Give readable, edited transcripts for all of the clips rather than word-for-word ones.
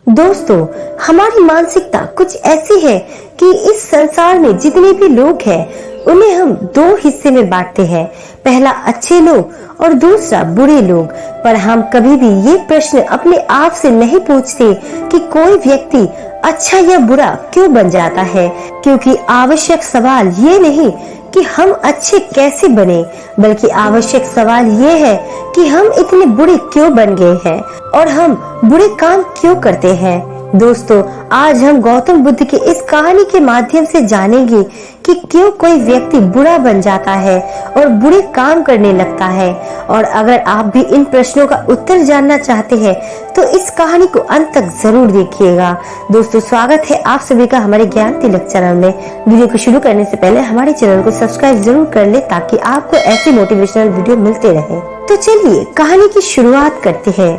दोस्तों, हमारी मानसिकता कुछ ऐसी है कि इस संसार में जितने भी लोग हैं उन्हें हम दो हिस्से में बांटते हैं। पहला अच्छे लोग और दूसरा बुरे लोग। पर हम कभी भी ये प्रश्न अपने आप से नहीं पूछते कि कोई व्यक्ति अच्छा या बुरा क्यों बन जाता है, क्योंकि आवश्यक सवाल ये नहीं कि हम अच्छे कैसे बने, बल्कि आवश्यक सवाल ये है कि हम इतने बुरे क्यों बन गए हैं और हम बुरे काम क्यों करते हैं। दोस्तों, आज हम गौतम बुद्ध की इस कहानी के माध्यम से जानेंगे कि क्यों कोई व्यक्ति बुरा बन जाता है और बुरे काम करने लगता है। और अगर आप भी इन प्रश्नों का उत्तर जानना चाहते हैं तो इस कहानी को अंत तक जरूर देखिएगा। दोस्तों, स्वागत है आप सभी का हमारे ज्ञान तिलक चैनल में। वीडियो को शुरू करने से पहले हमारे चैनल को सब्सक्राइब जरूर कर ले ताकि आपको ऐसे मोटिवेशनल वीडियो मिलते रहे। तो चलिए कहानी की शुरुआत करते हैं।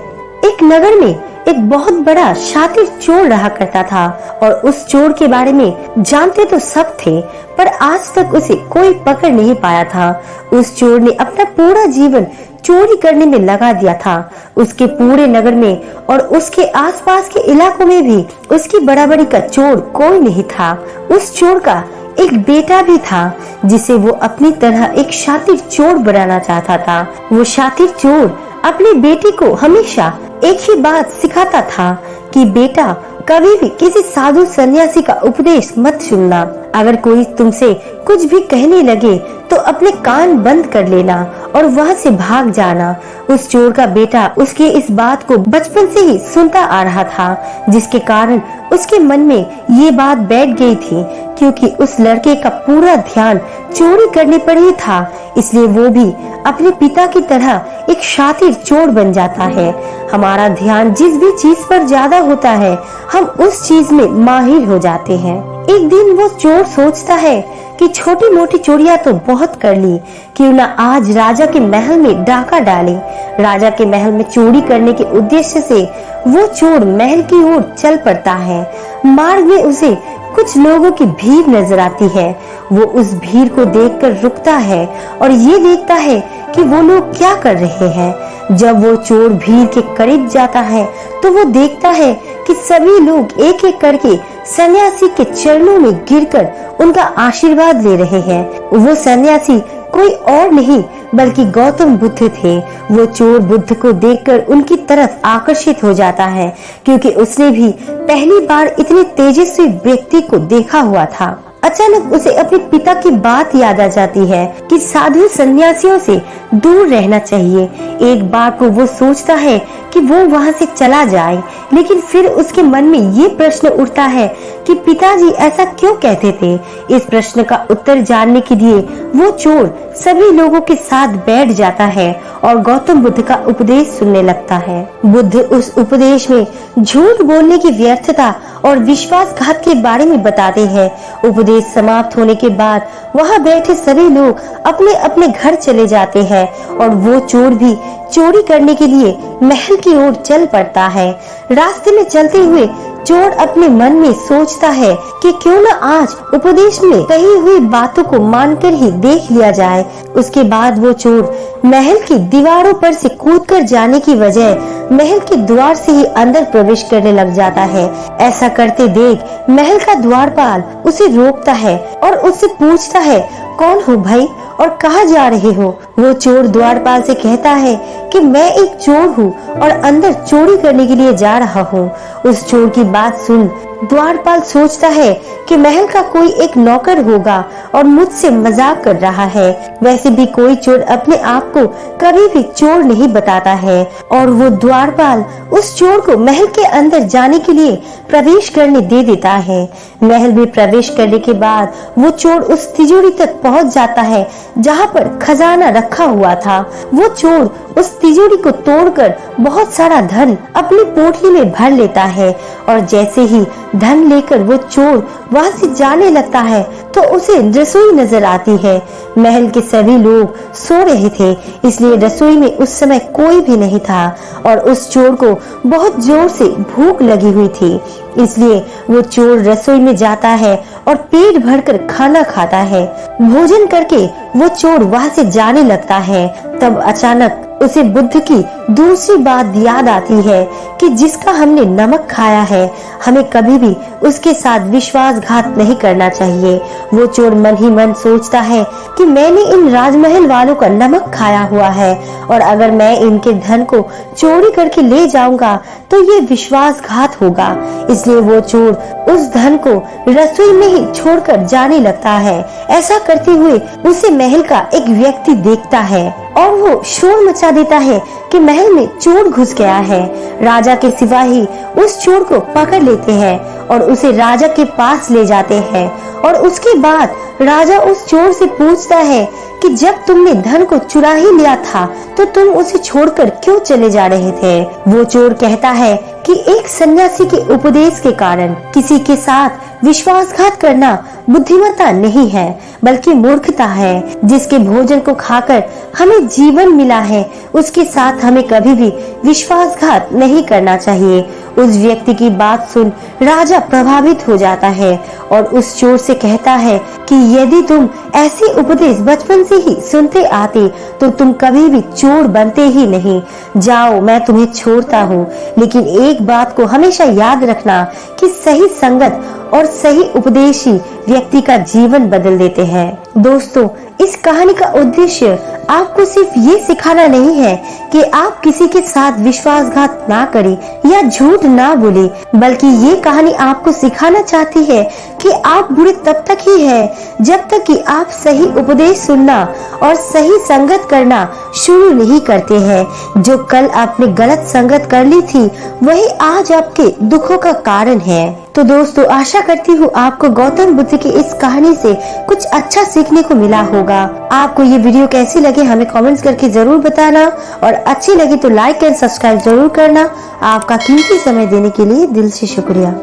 एक नगर में एक बहुत बड़ा शातिर चोर रहा करता था और उस चोर के बारे में जानते तो सब थे, पर आज तक उसे कोई पकड़ नहीं पाया था। उस चोर ने अपना पूरा जीवन चोरी करने में लगा दिया था। उसके पूरे नगर में और उसके आसपास के इलाकों में भी उसकी बराबरी का चोर कोई नहीं था। उस चोर का एक बेटा भी था जिसे वो अपनी तरह एक शातिर चोर बनाना चाहता था। वो शातिर चोर अपने बेटे को हमेशा एक ही बात सिखाता था कि बेटा, कभी भी किसी साधु सन्यासी का उपदेश मत सुनना। अगर कोई तुमसे कुछ भी कहने लगे तो अपने कान बंद कर लेना और वहां से भाग जाना। उस चोर का बेटा उसकी इस बात को बचपन से ही सुनता आ रहा था, जिसके कारण उसके मन में ये बात बैठ गई थी। क्योंकि उस लड़के का पूरा ध्यान चोरी करने पर ही था, इसलिए वो भी अपने पिता की तरह एक शातिर चोर बन जाता है। हमारा ध्यान जिस भी चीज पर ज्यादा होता है, हम उस चीज में माहिर हो जाते हैं। एक दिन वो चोर सोचता है कि छोटी मोटी चोरियां तो बहुत कर ली, क्यों ना आज राजा के महल में डाका डाले। राजा के महल में चोरी करने के उद्देश्य से वो चोर महल की ओर चल पड़ता है। मार्ग में उसे कुछ लोगों की भीड़ नजर आती है। वो उस भीड़ को देखकर रुकता है और ये देखता है कि वो लोग क्या कर रहे हैं। जब वो चोर भीड़ के करीब जाता है तो वो देखता है कि सभी लोग एक एक करके सन्यासी के चरणों में गिरकर उनका आशीर्वाद ले रहे हैं। वो सन्यासी कोई और नहीं बल्कि गौतम बुद्ध थे। वो चोर बुद्ध को देखकर उनकी तरफ आकर्षित हो जाता है, क्योंकि उसने भी पहली बार इतने तेजस्वी व्यक्ति को देखा हुआ था। अचानक उसे अपने पिता की बात याद आ जाती है कि साधु सन्यासियों से दूर रहना चाहिए। एक बार को वो सोचता है कि वो वहाँ से चला जाए, लेकिन फिर उसके मन में ये प्रश्न उठता है कि पिताजी ऐसा क्यों कहते थे। इस प्रश्न का उत्तर जानने के लिए वो चोर सभी लोगों के साथ बैठ जाता है और गौतम बुद्ध का उपदेश सुनने लगता है। बुद्ध उस उपदेश में झूठ बोलने की व्यर्थता और विश्वासघात के बारे में बताते हैं। उपदेश समाप्त होने के बाद वहाँ बैठे सभी लोग अपने अपने घर चले जाते हैं और वो चोर भी चोरी करने के लिए महल की ओर चल पड़ता है। रास्ते में चलते हुए चोर अपने मन में सोचता है कि क्यों न आज उपदेश में कही हुई बातों को मानकर ही देख लिया जाए। उसके बाद वो चोर महल की दीवारों पर से कूदकर जाने की बजाय महल के द्वार से ही अंदर प्रवेश करने लग जाता है। ऐसा करते देख महल का द्वारपाल उसे रोकता है और उससे पूछता है, कौन हो भाई और कहाँ जा रहे हो। वो चोर द्वारपाल से कहता है कि मैं एक चोर हूँ और अंदर चोरी करने के लिए जा रहा हूँ। उस चोर की बात सुन द्वारपाल सोचता है कि महल का कोई एक नौकर होगा और मुझसे मजाक कर रहा है। वैसे भी कोई चोर अपने आप को कभी भी चोर नहीं बताता है और वो द्वारपाल उस चोर को महल के अंदर जाने के लिए प्रवेश करने दे देता है। महल में प्रवेश करने के बाद वो चोर उस तिजोरी तक पहुंच जाता है जहां पर खजाना रखा हुआ था। वो चोर उस तिजोरी को तोड़कर बहुत सारा धन अपनी पोटली में भर लेता है और जैसे ही धन लेकर वो चोर वहां से जाने लगता है तो उसे रसोई नजर आती है। महल के सभी लोग सो रहे थे, इसलिए रसोई में उस समय कोई भी नहीं था और उस चोर को बहुत जोर से भूख लगी हुई थी। इसलिए वो चोर रसोई में जाता है और पेट भरकर खाना खाता है। भोजन करके वो चोर वहां से जाने लगता है। तब अचानक उसे बुद्ध की दूसरी बात याद आती है कि जिसका हमने नमक खाया है, हमें कभी भी उसके साथ विश्वासघात नहीं करना चाहिए। वो चोर मन ही मन सोचता है कि मैंने इन राजमहल वालों का नमक खाया हुआ है और अगर मैं इनके धन को चोरी करके ले जाऊंगा तो ये विश्वासघात होगा। इसलिए वो चोर उस धन को रसोई में ही छोड़कर जाने लगता है। ऐसा करते हुए उसे महल का एक व्यक्ति देखता है और वो शोर मचा देता है कि महल में चोर घुस गया है। राजा के सिपाही उस चोर को पकड़ लेते हैं और उसे राजा के पास ले जाते हैं और उसके बाद राजा उस चोर से पूछता है कि जब तुमने धन को चुरा ही लिया था तो तुम उसे छोड़कर क्यों चले जा रहे थे। वो चोर कहता है कि एक सन्यासी के उपदेश के कारण। किसी के साथ विश्वासघात करना बुद्धिमत्ता नहीं है बल्कि मूर्खता है। जिसके भोजन को खाकर हमें जीवन मिला है उसके साथ हमें कभी भी विश्वासघात नहीं करना चाहिए। उस व्यक्ति की बात सुन राजा प्रभावित हो जाता है और उस चोर से कहता है कि यदि तुम ऐसे उपदेश बचपन से ही सुनते आते तो तुम कभी भी चोर बनते ही नहीं। जाओ, मैं तुम्हें छोड़ता हूँ, लेकिन एक बात को हमेशा याद रखना कि सही संगत और सही उपदेश ही व्यक्ति का जीवन बदल देते हैं। दोस्तों, इस कहानी का उद्देश्य आपको सिर्फ ये सिखाना नहीं है कि आप किसी के साथ विश्वासघात ना करें या झूठ ना बोले, बल्कि ये कहानी आपको सिखाना चाहती है कि आप बुरे तब तक ही हैं जब तक कि आप सही उपदेश सुनना और सही संगत करना शुरू नहीं करते हैं। जो कल आपने गलत संगत कर ली थी वही आज आपके दुखों का कारण है। तो दोस्तों, आशा करती हूँ आपको गौतम बुद्ध की इस कहानी से कुछ अच्छा सीखने को मिला होगा। आपको ये वीडियो कैसी लगे हमें कमेंट्स करके जरूर बताना और अच्छी लगी तो लाइक एंड सब्सक्राइब जरूर करना। आपका कीमती समय देने के लिए दिल से शुक्रिया।